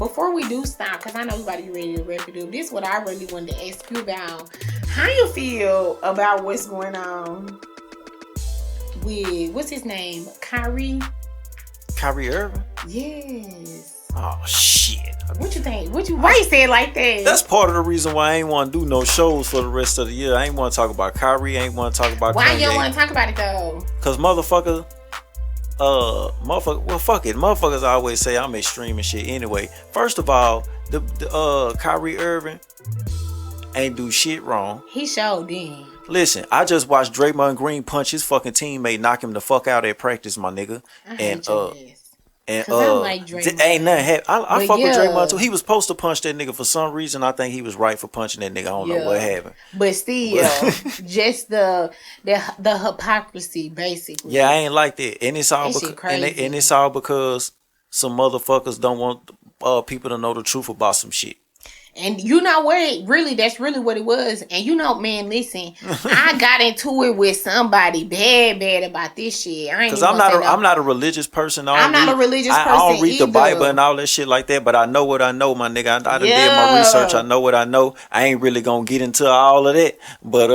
before we do stop, because I know we about to be ready to wrap it up, this is what I really wanted to ask you about. How you feel about what's going on with, what's his name? Kyrie Irving? Yes. Oh, shit. What you think? Why you say it like that? That's part of the reason why I ain't want to do no shows for the rest of the year. I ain't want to talk about Kyrie. I ain't want to talk about Why Kanye. you don't want to talk about it, though? Because motherfucker, well, fuck it. Motherfuckers always say I'm extreme and shit anyway. First of all, the Kyrie Irving ain't do shit wrong. He showed then. Listen, I just watched Draymond Green punch his fucking teammate, knock him the fuck out at practice, my nigga. And I like Draymond. Ain't nothing happen. I fuck with Draymond too. He was supposed to punch that nigga for some reason. I think he was right for punching that nigga. I don't know what happened. But still, just the hypocrisy, basically. Yeah, I ain't like that. And it's all and it's all because some motherfuckers don't want people to know the truth about some shit. And you know what? Really, that's really what it was. And you know, man, listen, I got into it with somebody bad about this shit. Because I'm not a religious person. I'm not a religious person. I don't read the Bible and all that shit like that. But I know what I know, my nigga. I done did my research. I know what I know. I ain't really gonna get into all of that. But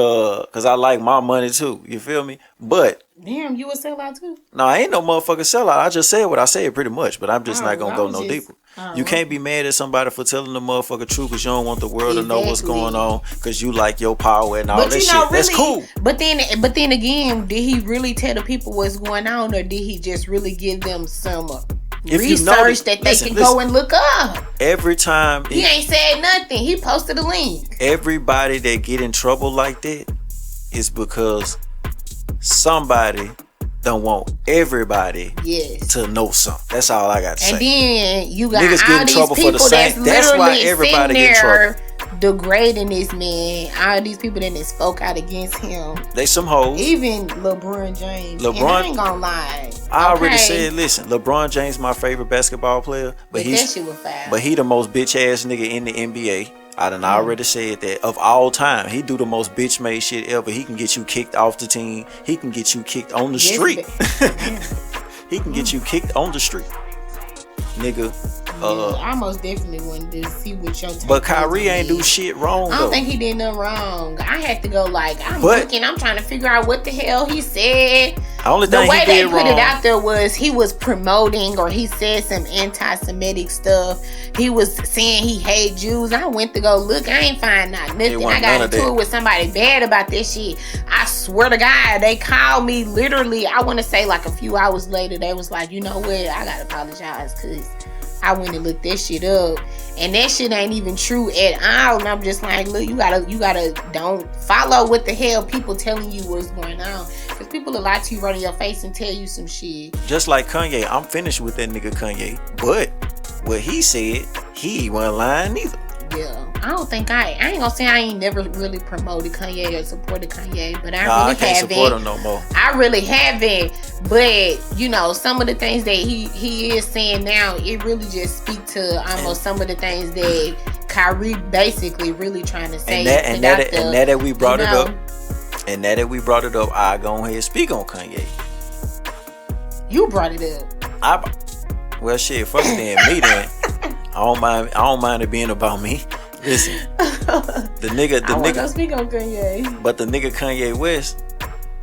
because I like my money too. You feel me? But damn, you a sellout too? No, I ain't no motherfucking sellout. I just said what I said pretty much, but I'm just not gonna go no deeper. You can't be mad at somebody for telling the motherfucker truth because you don't want the world to know what's going on because you like your power and all that shit. Really, that's cool. But then again, did he really tell the people what's going on, or did he just really give them some research that they can go and look up? Every time he ain't said nothing. He posted a link. Everybody that get in trouble like that is because somebody don't want everybody to know something. That's all I got to say. And then you got niggas all these people that's why everybody get in trouble. Degrading this man. All these people that spoke out against him. They some hoes. Even LeBron James. And I ain't gonna lie. I already said, listen, LeBron James my favorite basketball player, but he the most bitch ass nigga in the NBA. I done already said that of all time, he do the most bitch made shit ever. He can get you kicked off the team. He can get you kicked on the street. He can get you kicked on the street, nigga. I most definitely wanted to see what your take. But Kyrie ain't do shit wrong. I don't think he did nothing wrong. I had to go I'm looking. I'm trying to figure out what the hell he said. The way they put it out there was he was promoting, or he said some anti-Semitic stuff. He was saying he hate Jews. I went to go look. I ain't find out nothing. I got into it with somebody bad about this shit. I swear to God, they called me literally. I want to say like a few hours later. They was like, you know what? I gotta apologize because I went and looked that shit up, and that shit ain't even true at all. And I'm just like, look, you gotta don't follow what the hell people telling you what's going on, because people will lie to you right in your face and tell you some shit. Just like Kanye, I'm finished with that nigga Kanye, but what he said, he wasn't lying either. Yeah, I don't think I ain't gonna say I ain't never really promoted Kanye or supported Kanye, but I can't support him no more. I really haven't, but you know, some of the things that he is saying now, it really just speak to almost some of the things that Kyrie basically really trying to say. And now that we brought it up, I go ahead and speak on Kanye. You brought it up. Well, shit, fuck it then, me then. I don't mind it being about me. Listen, the nigga. Speak on Kanye. But the nigga Kanye West,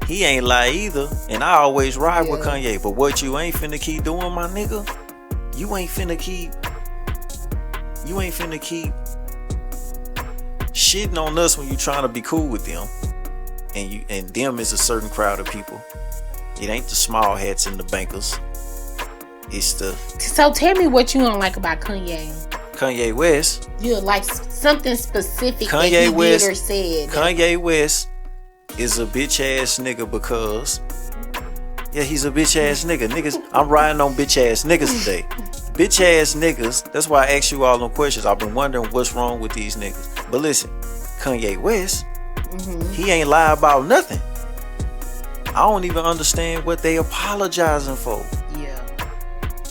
he ain't lie either, and I always ride with Kanye. But what you ain't finna keep doing, my nigga? You ain't finna keep shitting on us when you trying to be cool with them, and them is a certain crowd of people. It ain't the small hats and the bankers. So tell me what you don't like about Kanye West. You like something specific that he did or said. Kanye West is a bitch ass nigga because he's a bitch ass nigga. Niggas, I'm riding on bitch ass niggas today. Bitch ass niggas. That's why I asked you all them questions. I've been wondering what's wrong with these niggas. But listen, Kanye West, he ain't lie about nothing. I don't even understand what they apologizing for.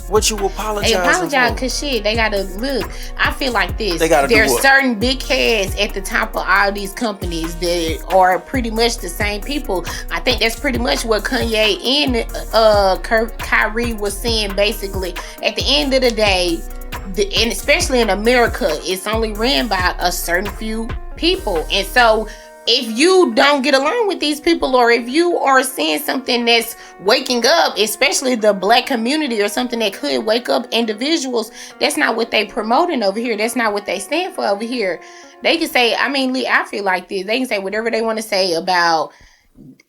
What you apologizing for? They apologize because shit, they gotta look. I feel like this. There's certain big heads at the top of all these companies that are pretty much the same people. I think that's pretty much what Kanye and Kyrie was saying. Basically, at the end of the day, and especially in America, it's only ran by a certain few people. And so if you don't get along with these people, or if you are seeing something that's waking up, especially the black community, or something that could wake up individuals, that's not what they promoting over here. That's not what they stand for over here. They can say, I mean, Lee, I feel like this. They can say whatever they want to say about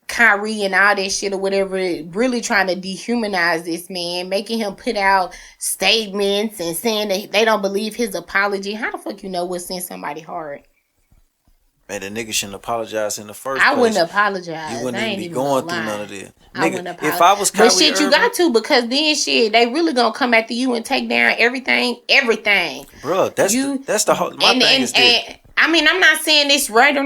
Kyrie and all that shit or whatever, really trying to dehumanize this man, making him put out statements and saying that they don't believe his apology. How the fuck you know what's in somebody's heart? Man, the nigga shouldn't apologize in the first place. I wouldn't apologize. You wouldn't even be going through none of this. I wouldn't apologize. If I was Kyrie but shit, Irving, you got to, because then shit, they really gonna come after you and take down everything. Bro, that's the whole. My thing is this. I mean, I'm not saying this right or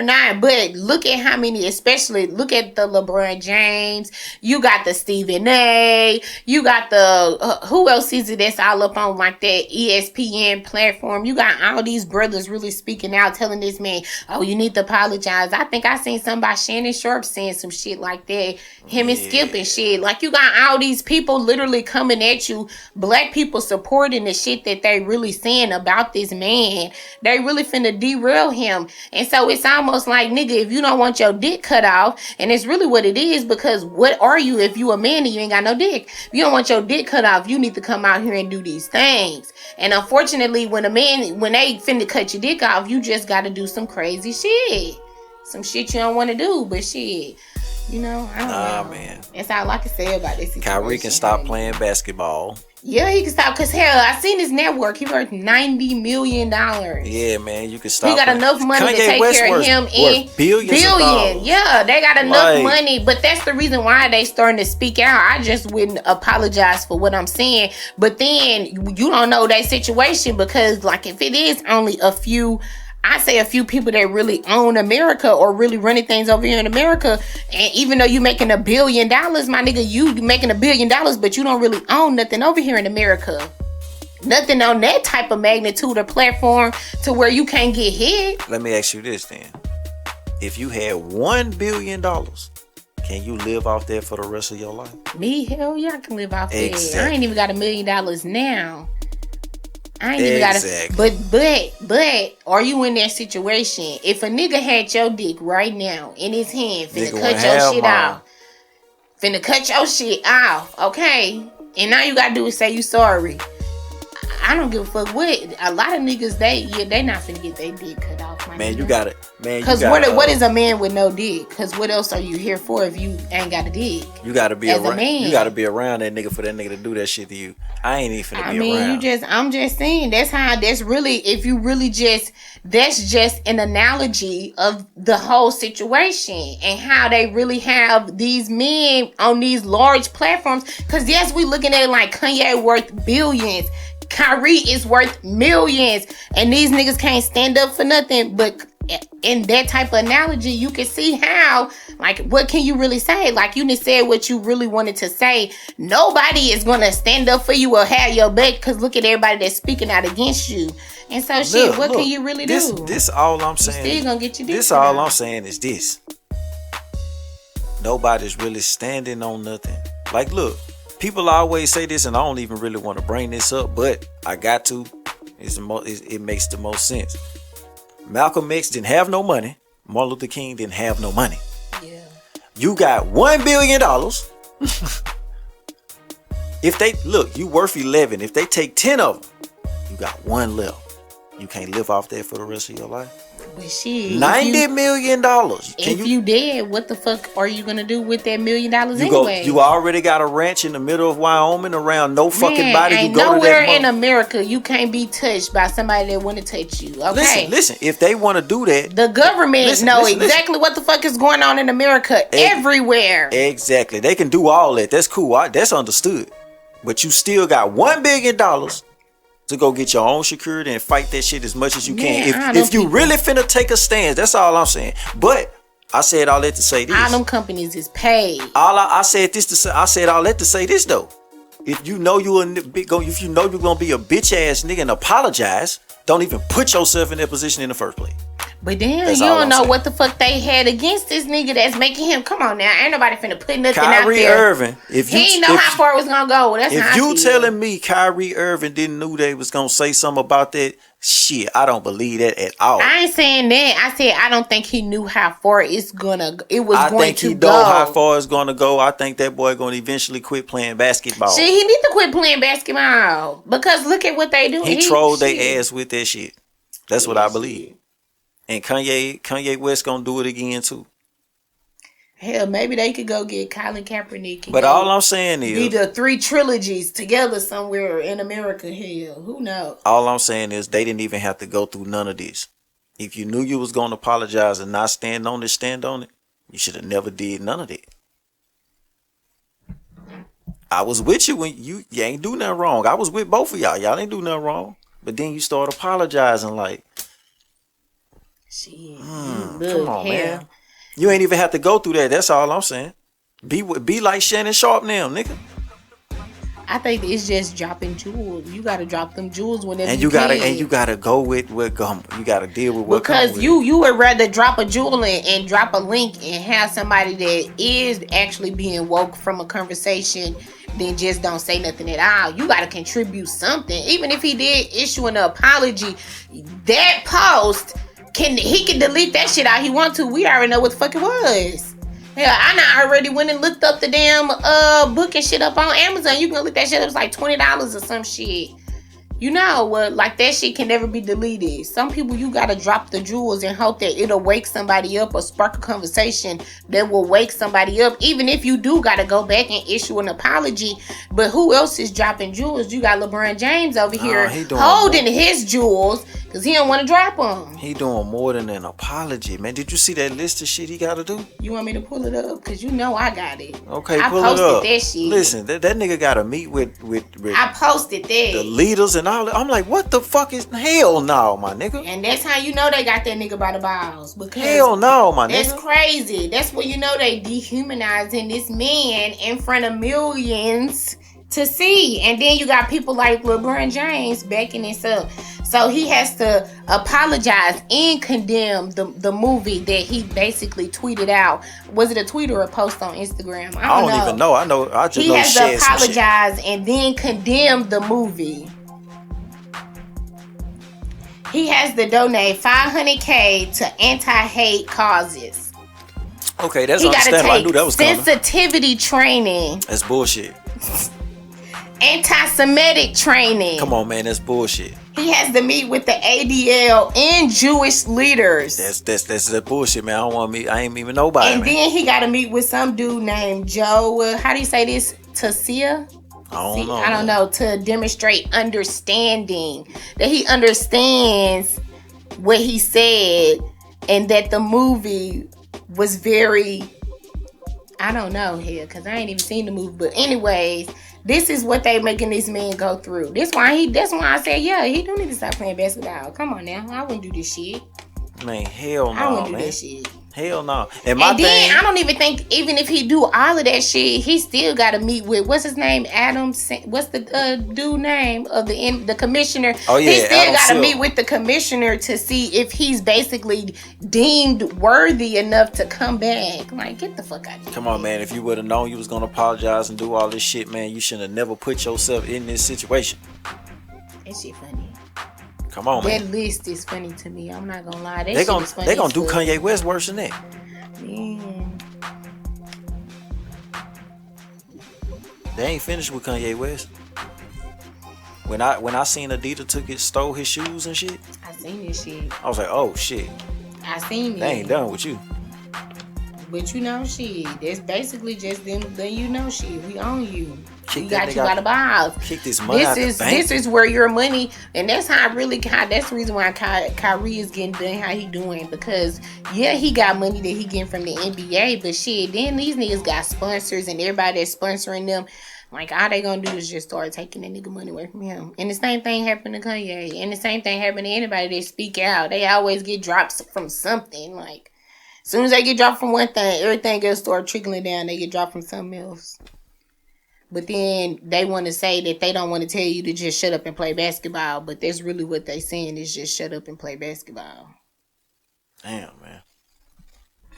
not, but look at how many, especially look at the LeBron James. You got the Stephen A. You got the, who else is it that's all up on like that ESPN platform? You got all these brothers really speaking out, telling this man, oh, you need to apologize. I think I seen somebody, Shannon Sharp, saying some shit like that. Him and Skip and shit. Like, you got all these people literally coming at you, black people supporting the shit that they really saying about this man. They really finna derail him. And so it's almost like, nigga, if you don't want your dick cut off, and it's really what it is, because what are you if you a man and you ain't got no dick? If you don't want your dick cut off, you need to come out here and do these things. And unfortunately, when they finna cut your dick off, you just gotta do some crazy shit. Some shit you don't want to do, but shit. You know, I don't know. Man. That's all I can say about this situation. Kyrie can stop playing basketball. Yeah, he can stop. Because, hell, I seen his network. He worth $90 million. Yeah, man, you can stop. He got enough money to take care of him in billions. Yeah, they got enough money. But that's the reason why they starting to speak out. I just wouldn't apologize for what I'm saying. But then you don't know that situation, because, like, if it is only a few people that really own America or really running things over here in America, and even though you making $1 billion, my nigga, you making $1 billion, but you don't really own nothing over here in America. Nothing on that type of magnitude or platform to where you can't get hit. Let me ask you this then. If you had $1 billion, can you live off that for the rest of your life? Me? Hell yeah, I can live off that. I ain't even got $1 million now. I ain't even gotta, but are you in that situation? If a nigga had your dick right now in his hand, finna cut your shit off, okay? And now you gotta do is say you sorry. I don't give a fuck what. A lot of niggas, they not finna get their dick cut off. Man, you got it. Man, because what is a man with no dick? Because what else are you here for if you ain't got a dick? You gotta be around. You gotta be around that nigga for that nigga to do that shit to you. I ain't even finna be around. I'm just saying that's really, if you really that's just an analogy of the whole situation and how they really have these men on these large platforms. Because yes, we looking at it like Kanye worth billions. Kyrie is worth millions, and these niggas can't stand up for nothing. But in that type of analogy, you can see how, like, what can you really say? Like, you done said what you really wanted to say. Nobody is gonna stand up for you or have your back, because look at everybody that's speaking out against you. And so, what can you really do? This all I'm saying. Still gonna get you. This all I'm saying is this. Nobody's really standing on nothing. Like, look. People always say this, and I don't even really want to bring this up, but I got to. It makes the most sense. Malcolm X didn't have no money. Martin Luther King didn't have no money. Yeah. You got $1 billion. If they look, you worth 11. If they take 10 of them, you got 1 left. You can't live off that for the rest of your life. But shit, $90 million. If you dead, what the fuck are you gonna do with that $1 million anyway? You already got a ranch in the middle of Wyoming around no fucking body. Ain't nowhere in America you can't be touched by somebody that want to touch you. Okay. Listen. If they want to do that, the government know exactly what the fuck is going on in America everywhere. Exactly. They can do all that. That's cool. That's understood. But you still got $1 billion. To go get your own security and fight that shit as much as you can. If you really finna take a stance, that's all I'm saying. But I said all that to say this. All them companies is paid. I said all that to say this though. If you know you're gonna be a bitch ass nigga and apologize, don't even put yourself in that position in the first place. But damn, you don't know what the fuck they had against this nigga that's making him. Come on now, ain't nobody finna put nothing out there. Kyrie Irving, he ain't know how far it was gonna go. That's if you telling me Kyrie Irving didn't know they was gonna say something about that shit, I don't believe that at all. I ain't saying that. I said I don't think he knew how far it was going to go. I think he know how far it's gonna go. I think that boy gonna eventually quit playing basketball. Shit, he need to quit playing basketball because look at what they do. He trolled their ass with that shit. That's what I believe. And Kanye West gonna do it again too. Hell, maybe they could go get Colin Kaepernick. But all I'm saying is, be the 3 trilogies together somewhere in America. Hell, who knows? All I'm saying is they didn't even have to go through none of this. If you knew you was gonna apologize and not stand on it, you should have never did none of that. I was with you when you ain't do nothing wrong. I was with both of y'all. Y'all ain't do nothing wrong. But then you start apologizing like. Shit, come on, man. You ain't even have to go through that. That's all I'm saying. Be like Shannon Sharp now, nigga. I think it's just dropping jewels. You gotta drop them jewels whenever you gotta go with what come. You gotta deal with what because you would rather drop a jewel and drop a link and have somebody that is actually being woke from a conversation than just don't say nothing at all. You gotta contribute something. Even if he did issue an apology, that post. He can delete that shit out he want to. We already know what the fuck it was. Hell, I already went and looked up the damn book and shit up on Amazon. You can look that shit up. It's like $20 or some shit. You know what? Like that shit can never be deleted. Some people you gotta drop the jewels and hope that it'll wake somebody up or spark a conversation that will wake somebody up. Even if you do gotta go back and issue an apology. But who else is dropping jewels? You got LeBron James over here holding his jewels. Because he don't want to drop them. He doing more than an apology, man. Did you see that list of shit he got to do? You want me to pull it up? Because you know I got it. Okay, pull it up. I posted that shit. Listen, that nigga got to meet with I posted that. The leaders and all that. I'm like, what the fuck is... Hell no, my nigga. And that's how you know they got that nigga by the balls. Because hell no, my nigga. That's crazy. That's when you know they dehumanizing this man in front of millions to see. And then you got people like LeBron James backing this up. So he has to apologize and condemn the movie that he basically tweeted out. Was it a tweet or a post on Instagram? I don't even know. I just know he has to apologize and then condemn the movie. He has to donate $500K to anti-hate causes. Okay, that's understandable. I knew that was coming. Sensitivity training. That's bullshit. Anti-Semitic training. Come on, man, that's bullshit. He has to meet with the ADL and Jewish leaders. That's that bullshit, man. I don't want to meet. I ain't even nobody. And then he got to meet with some dude named Joe. How do you say this? Tasia? I don't know. To demonstrate understanding, that he understands what he said, and that the movie was very. I don't know here because I ain't even seen the movie. But anyways. This is what they making this man go through. That's why I said, yeah, he don't need to stop playing basketball. Come on now. I wouldn't do this shit. Man, hell no, I wouldn't do that shit. Hell no. And then I don't even think, even if he do all of that shit, he still got to meet with, what's his name? What's the dude name of the commissioner? Oh, yeah. He still got to meet with the commissioner to see if he's basically deemed worthy enough to come back. Like, get the fuck out of here. Come on, man. If you would have known you was going to apologize and do all this shit, man, you should have never put yourself in this situation. That shit funny. Come on, man. That list is funny to me. I'm not gonna lie. They're gonna do Kanye West worse than that. Man. They ain't finished with Kanye West. When I seen Adidas stole his shoes and shit. I seen this shit. I was like, oh shit. I seen it. They ain't done with you. But you know shit. That's basically just them. You know shit. We own you. We got you by the balls. Kick this money out the bank. This is where your money, and that's how that's the reason why Kyrie is getting done how he doing, because yeah, he got money that he getting from the NBA, but shit, then these niggas got sponsors and everybody that's sponsoring them. Like, all they gonna do is just start taking that nigga money away from him. And the same thing happened to Kanye, and the same thing happened to anybody that speak out. They always get drops from something. Like, as soon as they get dropped from one thing, everything else start trickling down. They get dropped from something else. But then they want to say that they don't want to tell you to just shut up and play basketball. But that's really what they saying is just shut up and play basketball. Damn, man.